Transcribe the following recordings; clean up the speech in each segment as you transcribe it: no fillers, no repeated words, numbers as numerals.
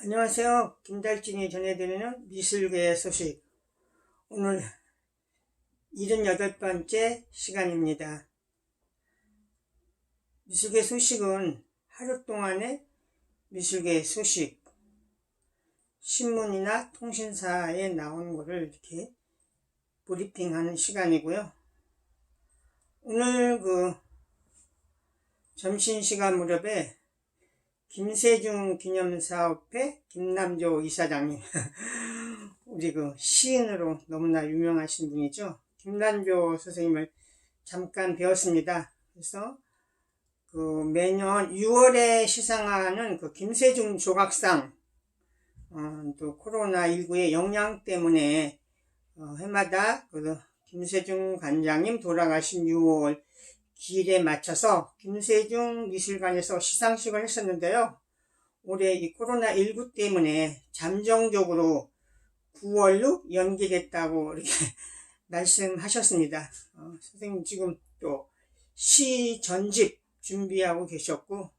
안녕하세요. 김달진이 전해드리는 미술계의 소식. 오늘 78번째 시간입니다. 미술계 소식은 하루 동안의 미술계 소식, 신문이나 통신사에 나온 거를 이렇게 브리핑하는 시간이고요. 오늘 점심시간 무렵에 김세중 기념사업회 김남조 이사장님 우리 시인으로 너무나 유명하신 분이죠. 김남조 선생님을 잠깐 배웠습니다. 그래서 매년 6월에 시상하는 김세중 조각상, 또 코로나19의 영향 때문에 해마다 김세중 관장님 돌아가신 6월 기일에 맞춰서 김세중 미술관에서 시상식을 했었는데요. 올해 이 코로나19 때문에 잠정적으로 9월로 연기됐다고 이렇게 말씀하셨습니다. 선생님 지금 또 시 전집 준비하고 계셨고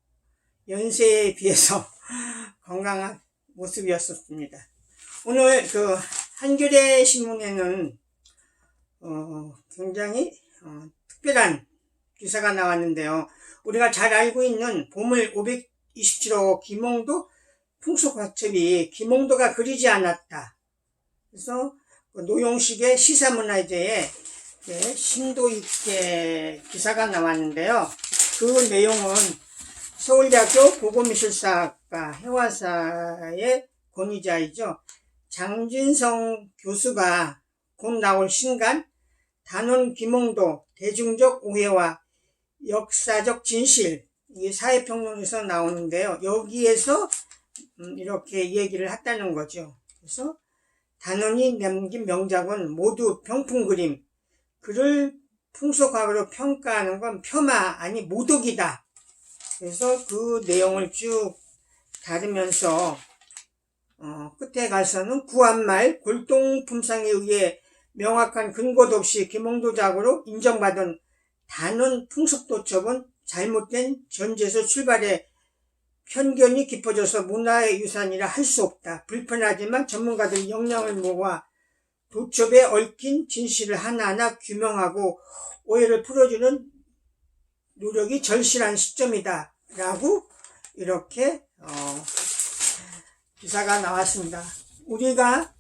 연세에 비해서 건강한 모습이었습니다. 오늘 한겨레 신문에는 굉장히 특별한 기사가 나왔는데요. 우리가 잘 알고 있는 보물 527호 김홍도 풍속화첩이 김홍도가 그리지 않았다. 그래서 노용식의 시사문화제에 심도 있게 기사가 나왔는데요. 그 내용은 서울대학교 고고미술사학과 해화사의 권위자이죠. 장진성 교수가 곧 나올 신간 단원 김홍도 대중적 오해와 역사적 진실, 이게 사회평론에서 나오는데요. 여기에서 이렇게 얘기를 했다는 거죠. 그래서 단원이 남긴 명작은 모두 병풍 그림, 그를 풍속학으로 평가하는 건 폄하 아니 모독이다. 그래서 그 내용을 쭉 다루면서 끝에 가서는 구한말 골동품상에 의해 명확한 근거도 없이 김홍도작으로 인정받은 단원 풍속도첩은 잘못된 전제에서 출발해 편견이 깊어져서 문화의 유산이라 할 수 없다. 불편하지만 전문가들이 역량을 모아 도첩에 얽힌 진실을 하나하나 규명하고 오해를 풀어주는 노력이 절실한 시점이다. 라고 이렇게 기사가 나왔습니다. 우리가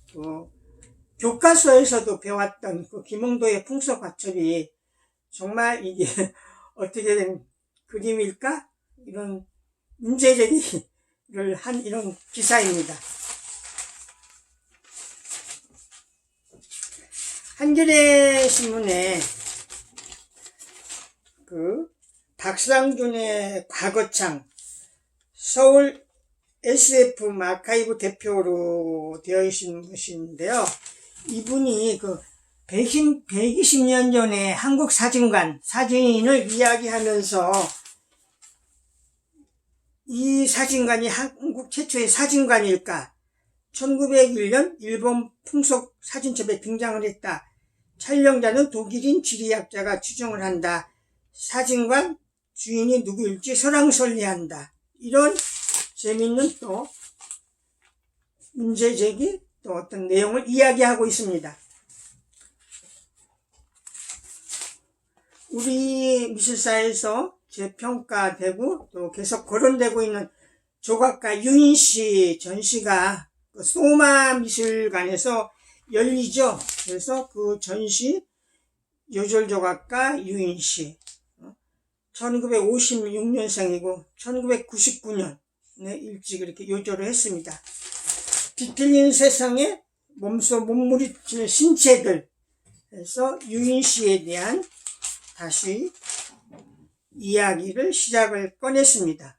교과서에서도 배웠던 김홍도의 풍속화첩이 정말 이게 어떻게 된 그림일까? 이런 문제제기를 한 이런 기사입니다. 한겨레 신문에 박상준의 과거창 서울 SF 아카이브 대표로 되어 있는 분인데요. 이분이 120년 전에 한국 사진인을 이야기하면서 이 사진관이 한국 최초의 사진관일까? 1901년 일본 풍속 사진첩에 등장을 했다. 촬영자는 독일인 지리학자가 추정을 한다. 사진관 주인이 누구일지 설왕설래한다. 이런 재미있는 또 문제제기 또 어떤 내용을 이야기하고 있습니다. 우리 미술사에서 재평가되고 또 계속 거론되고 있는 조각가 유인씨 전시가 소마 미술관에서 열리죠. 그래서 그 전시 요절조각가 유인씨 1956년생이고 1999년에 일찍 이렇게 요절을 했습니다. 뒤틀린 세상에 몸부림치는 신체들, 그래서 유인씨에 대한 다시 이야기를 시작을 꺼냈습니다.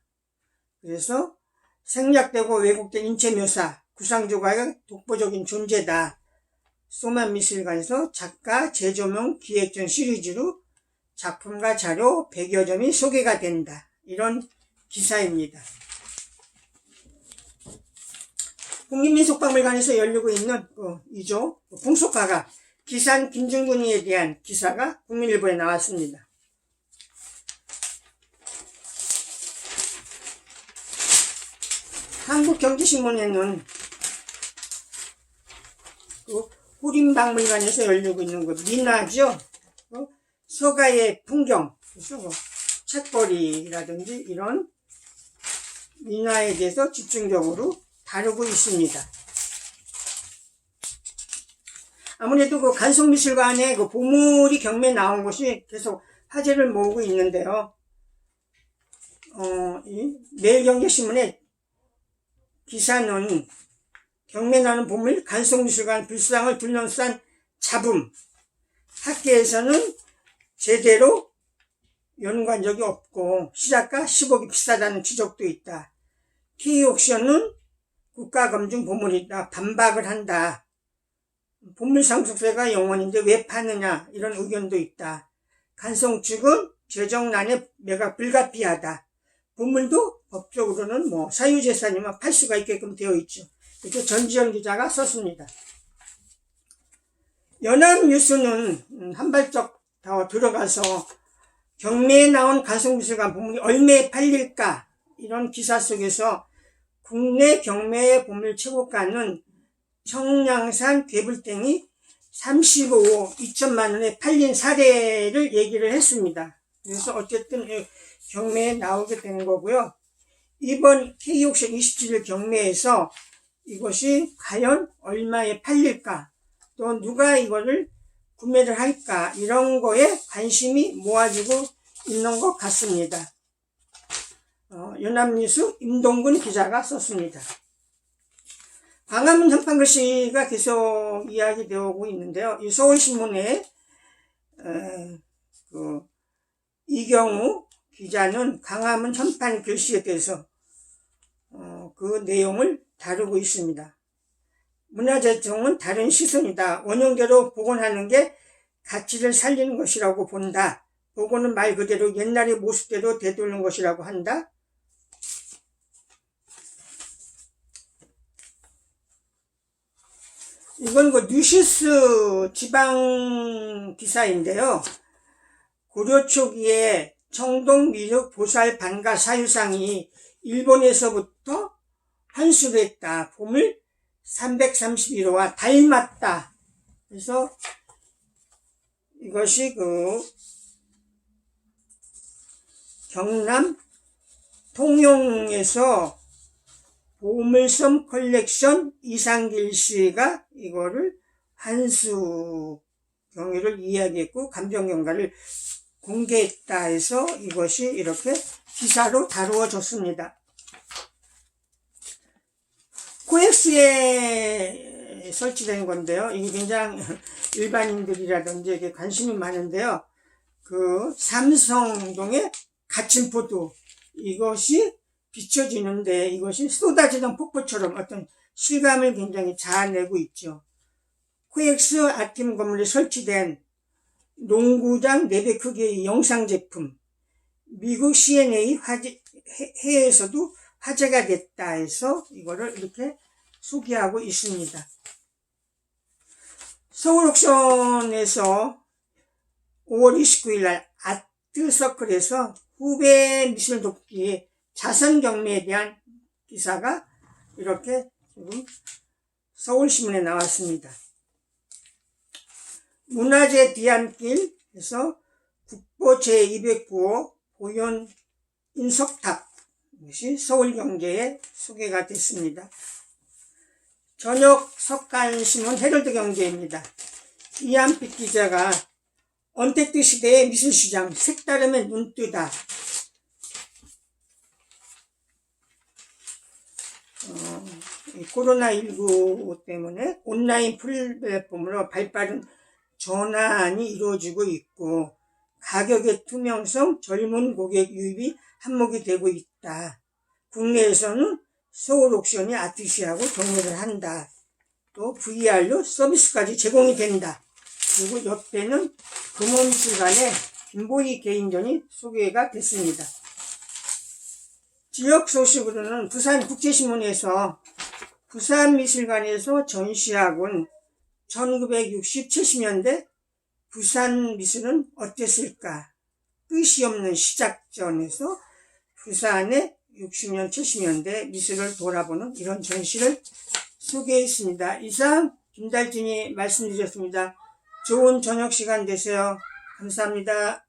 그래서 생략되고 왜곡된 인체 묘사, 구상조각의 독보적인 존재다. 소만미술관에서 작가 재조명 기획전 시리즈로 작품과 자료 100여 점이 소개가 된다. 이런 기사입니다. 국립민속박물관에서 열리고 있는 2조 풍속가가 기산 김중근이에 대한 기사가 국민일보에 나왔습니다. 한국경제신문에는 그 후림박물관에서 열리고 있는 그 민화죠. 서가의 풍경, 그래서 뭐 책거리라든지 이런 민화에 대해서 집중적으로 다루고 있습니다. 아무래도 그 간송미술관에 그 보물이 경매에 나온 것이 계속 화제를 모으고 있는데요. 이 매일경제신문의 기사는 경매 나는 보물 간송미술관 불상을 둘러싼 잡음, 학계에서는 제대로 연구한 적이 없고 시작가 10억이 비싸다는 지적도 있다. K옥션은 국가검증 보물이다. 반박을 한다. 보물상속세가 영원인데 왜 파느냐 이런 의견도 있다. 간송 측은 재정난에 매각 불가피하다. 보물도 법적으로는 뭐 사유재산이면 팔 수가 있게끔 되어 있죠. 이렇게 전지현 기자가 썼습니다. 연합뉴스는 한 발짝 더 들어가서 경매에 나온 간송미술관 보물이 얼마에 팔릴까 이런 기사 속에서 국내 경매 보물 최고가는 청량산 괴물땡이 35억 2천만 원에 팔린 사례를 얘기를 했습니다. 그래서 어쨌든 경매에 나오게 되는 거고요. 이번 K옥션 27일 경매에서 이것이 과연 얼마에 팔릴까, 또 누가 이거를 구매를 할까, 이런 거에 관심이 모아지고 있는 것 같습니다. 연합뉴스 임동근 기자가 썼습니다. 광화문 현판글씨가 계속 이야기되어 오고 있는데요. 이 서울신문에 이경우 기자는 광화문 현판글씨에 대해서 그 내용을 다루고 있습니다. 문화재청은 다른 시선이다. 원형대로 복원하는 게 가치를 살리는 것이라고 본다. 복원은 말 그대로 옛날의 모습대로 되돌리는 것이라고 한다. 이건 그 뉴시스 지방 기사인데요. 고려 초기에 청동 미륵 보살 반가 사유상이 일본에서부터 환수됐다. 보물 331호와 닮았다. 그래서 이것이 그 경남 통영에서 보물섬 컬렉션 이상길 씨가 이거를 환수 경위를 이야기했고 감정경과를 공개했다 해서 이것이 이렇게 기사로 다루어졌습니다. 코엑스에 설치된 건데요. 이게 굉장히 일반인들이라든지 이게 관심이 많은데요. 그 삼성동의 가침포도 이것이 비춰지는데 이것이 쏟아지는 폭포처럼 어떤 실감을 굉장히 자아내고 있죠. 코엑스 아팀 건물에 설치된 농구장 4배 크기의 영상 제품, 미국 CNA 해외에서도 화제가 됐다 해서 이거를 이렇게 소개하고 있습니다. 서울 옥션에서 5월 29일 날 아트서클에서 후배 미술 돕기 자선 경매에 대한 기사가 이렇게 지금 서울신문에 나왔습니다. 문화재 뒤안길에서 국보 제209호 보현 인석탑, 이것이 서울경제에 소개가 됐습니다. 저녁 석간신문 헤럴드 경제입니다. 이한빛 기자가 언택트 시대의 미술시장 색다름에 눈뜨다. 코로나19 때문에 온라인 플랫폼으로 발빠른 전환이 이루어지고 있고 가격의 투명성, 젊은 고객 유입이 한몫이 되고 있다. 국내에서는 서울 옥션이 아티시하고 경매를 한다. 또 VR로 서비스까지 제공이 된다. 그리고 옆에는 금호미술관의 김보희 개인전이 소개가 됐습니다. 지역 소식으로는 부산국제신문에서 부산미술관에서 전시학은 1960, 70년대 부산 미술은 어땠을까? 끝이 없는 시작전에서 부산의 60년, 70년대 미술을 돌아보는 이런 전시를 소개했습니다. 이상 김달진이 말씀드렸습니다. 좋은 저녁 시간 되세요. 감사합니다.